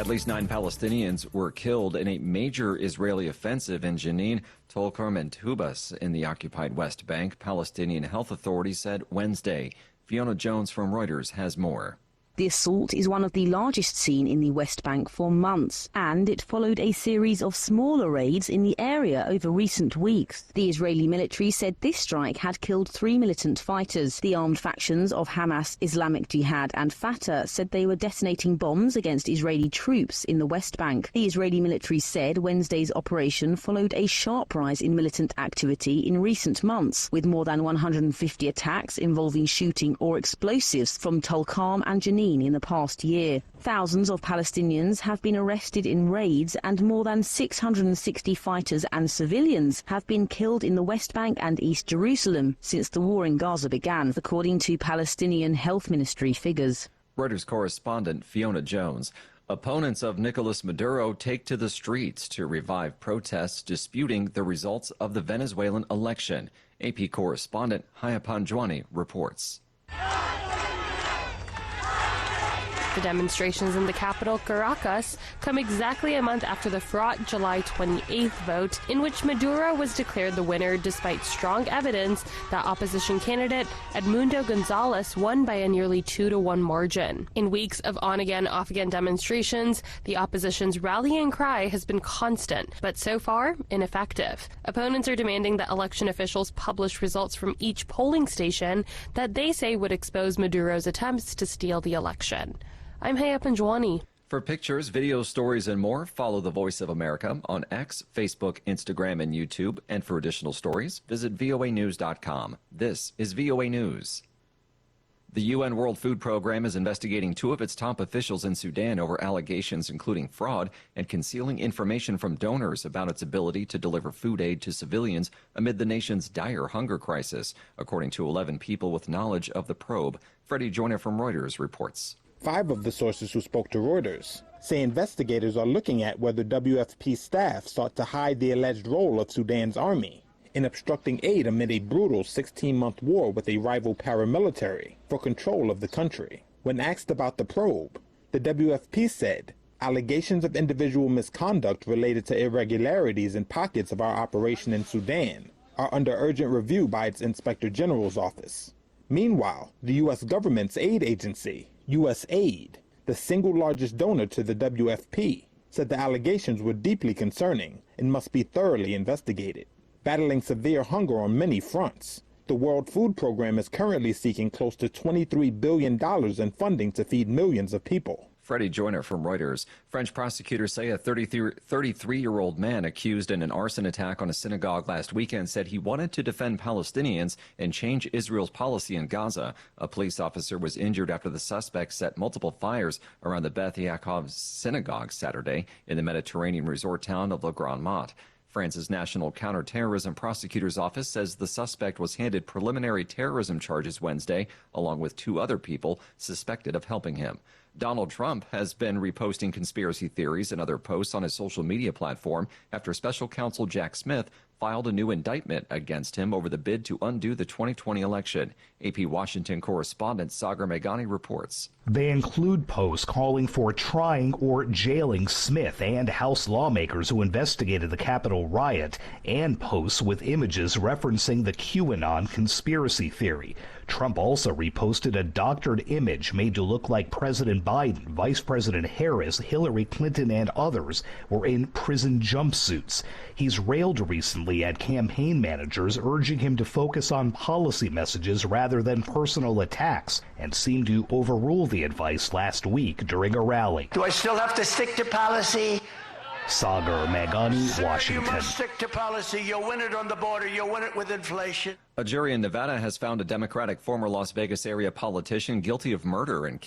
At least 9 Palestinians were killed in a major Israeli offensive in Jenin, Tulkarm, and Tubas in the occupied West Bank, Palestinian health authorities said Wednesday. Fiona Jones from Reuters has more. The assault is one of the largest seen in the West Bank for months, and it followed a series of smaller raids in the area over recent weeks. The Israeli military said this strike had killed 3 militant fighters. The armed factions of Hamas, Islamic Jihad and Fatah said they were detonating bombs against Israeli troops in the West Bank. The Israeli military said Wednesday's operation followed a sharp rise in militant activity in recent months, with more than 150 attacks involving shooting or explosives from Tulkarm and Jenin in the past year. Thousands of Palestinians have been arrested in raids, and more than 660 fighters and civilians have been killed in the West Bank and East Jerusalem since the war in Gaza began, according to Palestinian Health Ministry figures. Reuters correspondent Fiona Jones. Opponents of Nicolas Maduro take to the streets to revive protests disputing the results of the Venezuelan election. AP correspondent Haya Panjwani reports. The demonstrations in the capital, Caracas, come exactly a month after the fraught July 28th vote, in which Maduro was declared the winner despite strong evidence that opposition candidate Edmundo Gonzalez won by a nearly 2-to-1 margin. In weeks of on-again, off-again demonstrations, the opposition's rallying cry has been constant, but so far, ineffective. Opponents are demanding that election officials publish results from each polling station that they say would expose Maduro's attempts to steal the election. I'm Haya Panjwani. For pictures, videos, stories, and more, follow The Voice of America on X, Facebook, Instagram, and YouTube. And for additional stories, visit voanews.com. This is VOA News. The UN World Food Program is investigating 2 of its top officials in Sudan over allegations including fraud and concealing information from donors about its ability to deliver food aid to civilians amid the nation's dire hunger crisis, according to 11 people with knowledge of the probe. Freddie Joyner from Reuters reports. 5 of the sources who spoke to Reuters say investigators are looking at whether WFP staff sought to hide the alleged role of Sudan's army in obstructing aid amid a brutal 16-month war with a rival paramilitary for control of the country. When asked about the probe, the WFP said allegations of individual misconduct related to irregularities in pockets of our operation in Sudan are under urgent review by its Inspector General's office. Meanwhile, the U.S. government's aid agency, USAID, the single largest donor to the WFP, said the allegations were deeply concerning and must be thoroughly investigated. Battling severe hunger on many fronts, the World Food Program is currently seeking close to $23 billion in funding to feed millions of people. Freddie Joyner from Reuters. French prosecutors say a 33-year-old man accused in an arson attack on a synagogue last weekend said he wanted to defend Palestinians and change Israel's policy in Gaza. A police officer was injured after the suspect set multiple fires around the Beth Yaakov synagogue Saturday in the Mediterranean resort town of Le Grand Mont. France's National Counterterrorism Prosecutor's Office says the suspect was handed preliminary terrorism charges Wednesday, along with 2 other people suspected of helping him. Donald Trump has been reposting conspiracy theories and other posts on his social media platform after special counsel Jack Smith filed a new indictment against him over the bid to undo the 2020 election. AP Washington correspondent Sagar Meghani reports. They include posts calling for trying or jailing Smith and House lawmakers who investigated the Capitol riot, and posts with images referencing the QAnon conspiracy theory. Trump also reposted a doctored image made to look like President Biden, Vice President Harris, Hillary Clinton, and others were in prison jumpsuits. He's railed recently at campaign managers, urging him to focus on policy messages rather than personal attacks, and seemed to overrule the advice last week during a rally. Do I still have to stick to policy? Sagar Meghani, Sir, Washington. You must stick to policy. You'll win it on the border. You'll win it with inflation. A jury in Nevada has found a Democratic former Las Vegas area politician guilty of murder in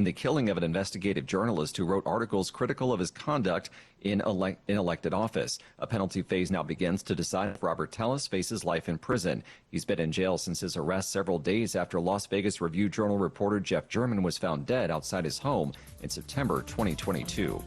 the killing of an investigative journalist who wrote articles critical of his conduct in elected office. A penalty phase now begins to decide if Robert Tellis faces life in prison. He's been in jail since his arrest several days after Las Vegas Review-Journal reporter Jeff German was found dead outside his home in September 2022.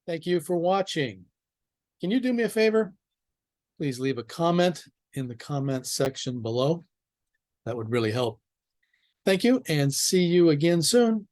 Thank you for watching. Can you do me a favor? Please leave a comment in the comment section below. That would really help. Thank you, and see you again soon.